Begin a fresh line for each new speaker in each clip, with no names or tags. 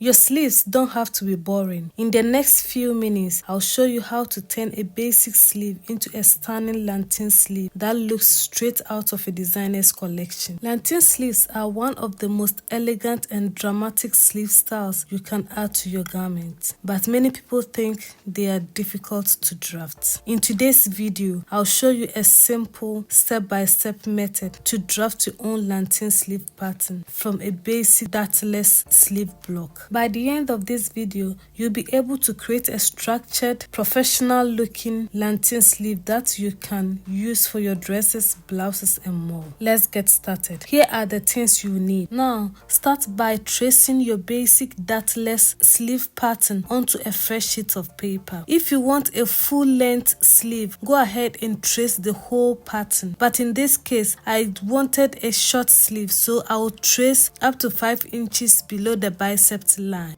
Your sleeves don't have to be boring. In the next few minutes, I'll show you how to turn a basic sleeve into a stunning lantern sleeve that looks straight out of a designer's collection. Lantern sleeves are one of the most elegant and dramatic sleeve styles you can add to your garment, but many people think they are difficult to draft. In today's video, I'll show you a simple step-by-step method to draft your own lantern sleeve pattern from a basic dartless sleeve block. By the end of this video, you'll be able to create a structured, professional-looking lantern sleeve that you can use for your dresses, blouses, and more. Let's get started. Here are the things you need. Now, start by tracing your basic dartless sleeve pattern onto a fresh sheet of paper. If you want a full-length sleeve, go ahead and trace the whole pattern. But in this case, I wanted a short sleeve, so I'll trace up to 5 inches below the bicep line.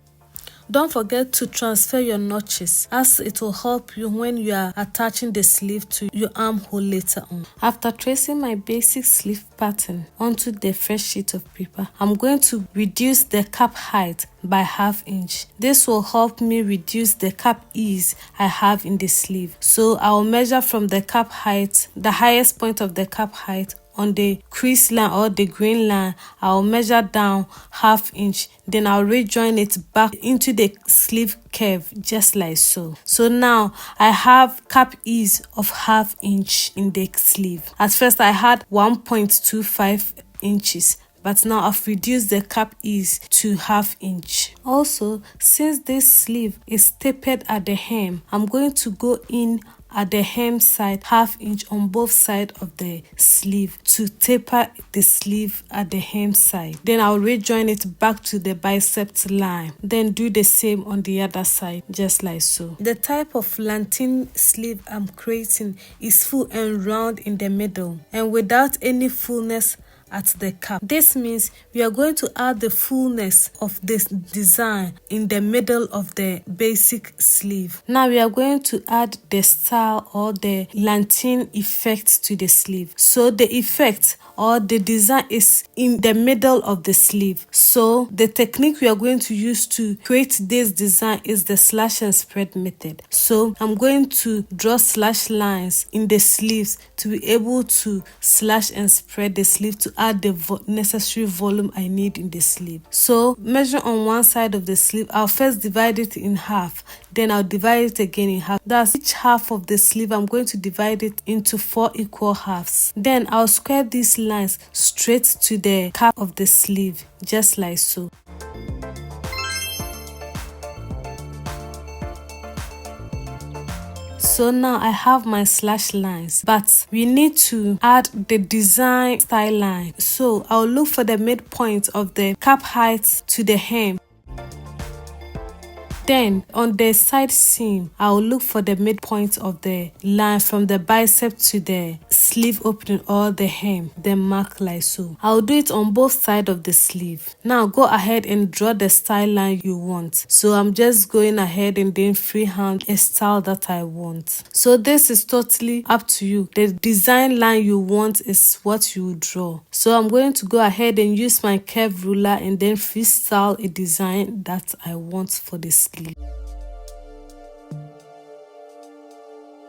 Don't forget to transfer your notches, as it will help you when you are attaching the sleeve to your armhole later on. After tracing my basic sleeve pattern onto the fresh sheet of paper, I'm going to reduce the cap height by ½ inch. This will help me reduce the cap ease I have in the sleeve. So I'll measure from the cap height, the highest point of the cap height, on the crease line or the green line. I'll measure down ½ inch, then I'll rejoin it back into the sleeve curve just like so. So now I have cap ease of ½ inch in the sleeve. At first I had 1.25 inches, but now I've reduced the cap ease to ½ inch. Also, since this sleeve is tapered at the hem, I'm going to go in at the hem side ½ inch on both sides of the sleeve to taper the sleeve at the hem side. Then I'll rejoin it back to the bicep line. Then do the same on the other side, just like so. The type of lantern sleeve I'm creating is full and round in the middle and without any fullness at the cap. This means we are going to add the fullness of this design in the middle of the basic sleeve. Now we are going to add the style or the lantern effect to the sleeve. So the effect or the design is in the middle of the sleeve. So the technique we are going to use to create this design is the slash and spread method. So I'm going to draw slash lines in the sleeves to be able to slash and spread the sleeve to add the necessary volume I need in the sleeve. So measure on one side of the sleeve. I'll first divide it in half, then I'll divide it again in half. That's each half of the sleeve. I'm going to divide it into 4 equal halves. Then I'll square these lines straight to the cap of the sleeve, just like so. So now I have my slash lines, but we need to add the design style line. So I'll look for the midpoint of the cap height to the hem. Then on the side seam, I'll look for the midpoint of the line from the bicep to the sleeve opening or the hem, then mark like so. I'll do it on both sides of the sleeve. Now go ahead and draw the style line you want. So I'm just going ahead and then freehand a style that I want. So this is totally up to you. The design line you want is what you draw. So I'm going to go ahead and use my curve ruler and then freestyle a design that I want for the sleeve.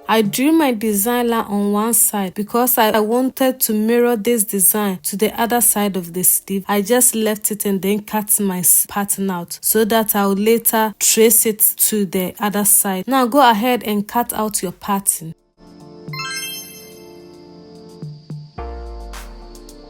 I drew my design line on one side because I wanted to mirror this design to the other side of the sleeve. I just left it and then cut my pattern out so that I'll later trace it to the other side. Now go ahead and cut out your pattern.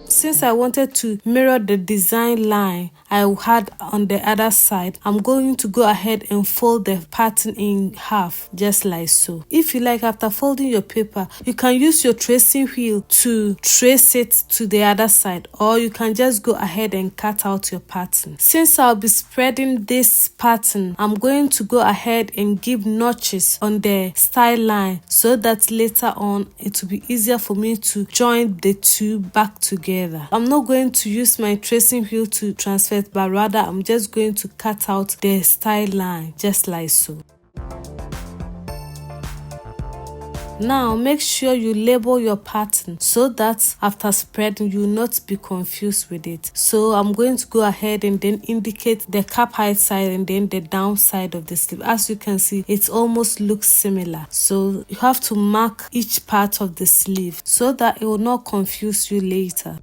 Since I wanted to mirror the design line I had on the other side, I'm going to go ahead and fold the pattern in half, just like so. If you like, after folding your paper, you can use your tracing wheel to trace it to the other side, or you can just go ahead and cut out your pattern. Since I'll be spreading this pattern, I'm going to go ahead and give notches on the style line so that later on it will be easier for me to join the two back together. I'm not going to use my tracing wheel to transfer it, but rather I'm just going to cut out the style line just like so. Now make sure you label your pattern so that after spreading you will not be confused with it. So I'm going to go ahead and then indicate the cap height side and then the down side of the sleeve. As you can see, it almost looks similar. So you have to mark each part of the sleeve so that it will not confuse you later.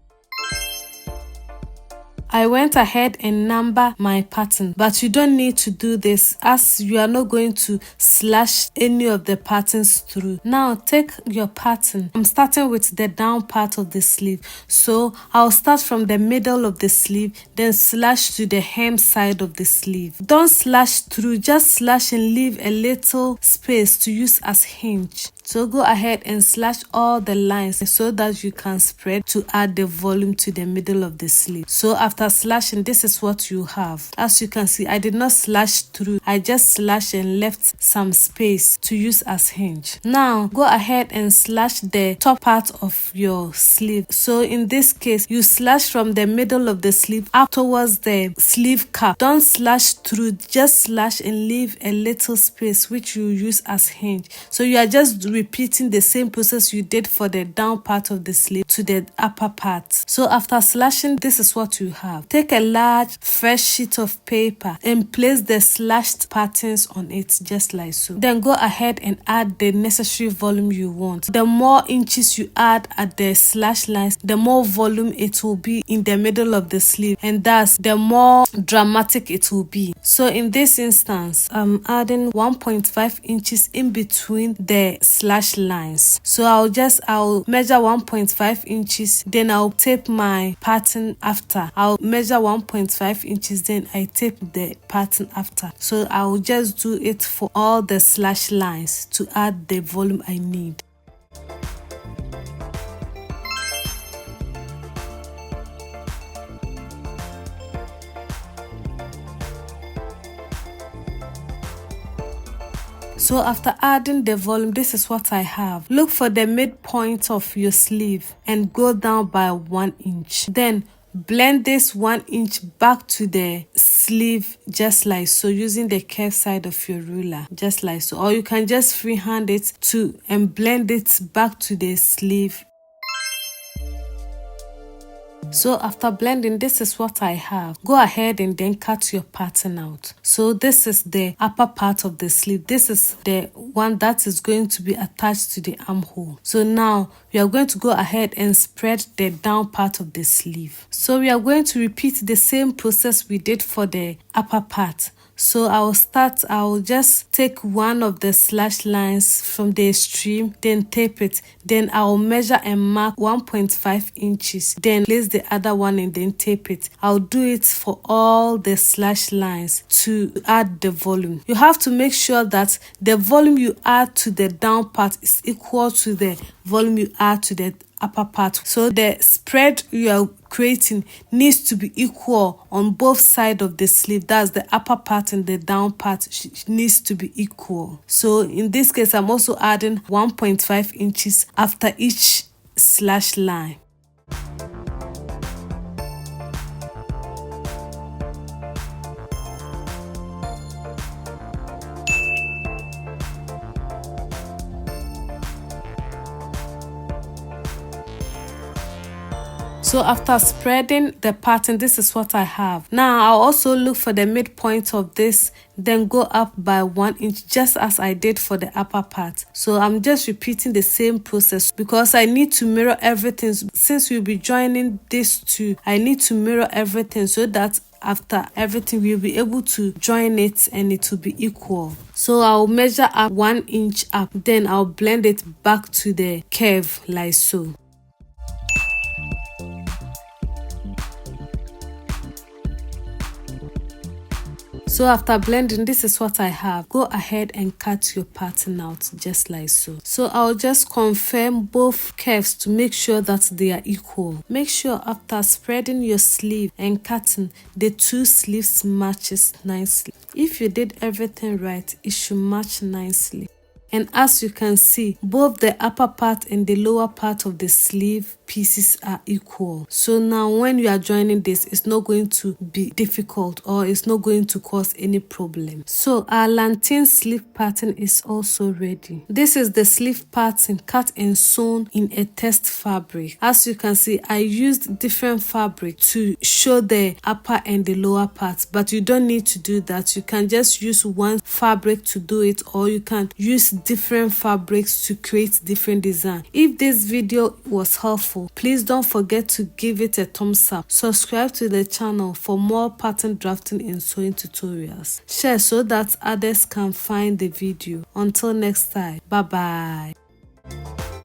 I went ahead and number my pattern, but you don't need to do this as you are not going to slash any of the patterns through. Now take your pattern. I'm starting with the down part of the sleeve. So I'll start from the middle of the sleeve, then slash to the hem side of the sleeve. Don't slash through, just slash and leave a little space to use as hinge. So go ahead and slash all the lines so that you can spread to add the volume to the middle of the sleeve. So after slashing, this is what you have. As you can see, I did not slash through. I just slashed and left some space to use as hinge. Now go ahead and slash the top part of your sleeve. So in this case, you slash from the middle of the sleeve up towards the sleeve cap. Don't slash through, just slash and leave a little space which you use as hinge. So you are just repeating the same process you did for the down part of the sleeve to the upper part. So after slashing, this is what you have. Take a large fresh sheet of paper and place the slashed patterns on it just like so. Then go ahead and add the necessary volume you want. The more inches you add at the slash lines, the more volume it will be in the middle of the sleeve, and thus the more dramatic it will be. So in this instance, I'm adding 1.5 inches in between the slash lines. So I'll measure 1.5 inches, then I'll tape my pattern after. I'll measure 1.5 inches, then I tape the pattern after. So I'll just do it for all the slash lines to add the volume I need. So after adding the volume, this is what I have. Look for the midpoint of your sleeve and go down by 1 inch. Then blend this 1 inch back to the sleeve just like so, using the curved side of your ruler just like so. Or you can just freehand it too and blend it back to the sleeve. So after blending, this is what I have. Go ahead and then cut your pattern out. So this is the upper part of the sleeve. This is the one that is going to be attached to the armhole. So now we are going to go ahead and spread the down part of the sleeve. So we are going to repeat the same process we did for the upper part. So I'll just take one of the slash lines from the extreme, then tape it. Then I'll measure and mark 1.5 inches. Then place the other one and then tape it. I'll do it for all the slash lines to add the volume. You have to make sure that the volume you add to the down part is equal to the volume you add to the upper part. So the spread you are creating needs to be equal on both sides of the sleeve. That's the upper part and the down part needs to be equal. So in this case, I'm also adding 1.5 inches after each slash line. So after spreading the pattern, this is what I have. Now I'll also look for the midpoint of this, then go up by 1 inch just as I did for the upper part. So I'm just repeating the same process because I need to mirror everything. Since we'll be joining these two, I need to mirror everything so that after everything we'll be able to join it and it will be equal. So I'll measure up 1 inch up, then I'll blend it back to the curve like so. So after blending, this is what I have. Go ahead and cut your pattern out just like so. So I'll just confirm both curves to make sure that they are equal. Make sure after spreading your sleeve and cutting, the two sleeves matches nicely. If you did everything right, it should match nicely. And as you can see, both the upper part and the lower part of the sleeve pieces are equal. So now when you are joining this, it's not going to be difficult or it's not going to cause any problem. So our lantern sleeve pattern is also ready. This is the sleeve pattern cut and sewn in a test fabric. As you can see, I used different fabric to show the upper and the lower parts, but you don't need to do that. You can just use one fabric to do it, or you can use different fabrics to create different design. If this video was helpful, please don't forget to give it a thumbs up. Subscribe to the channel for more pattern drafting and sewing tutorials. Share so that others can find the video. Until next time, bye bye.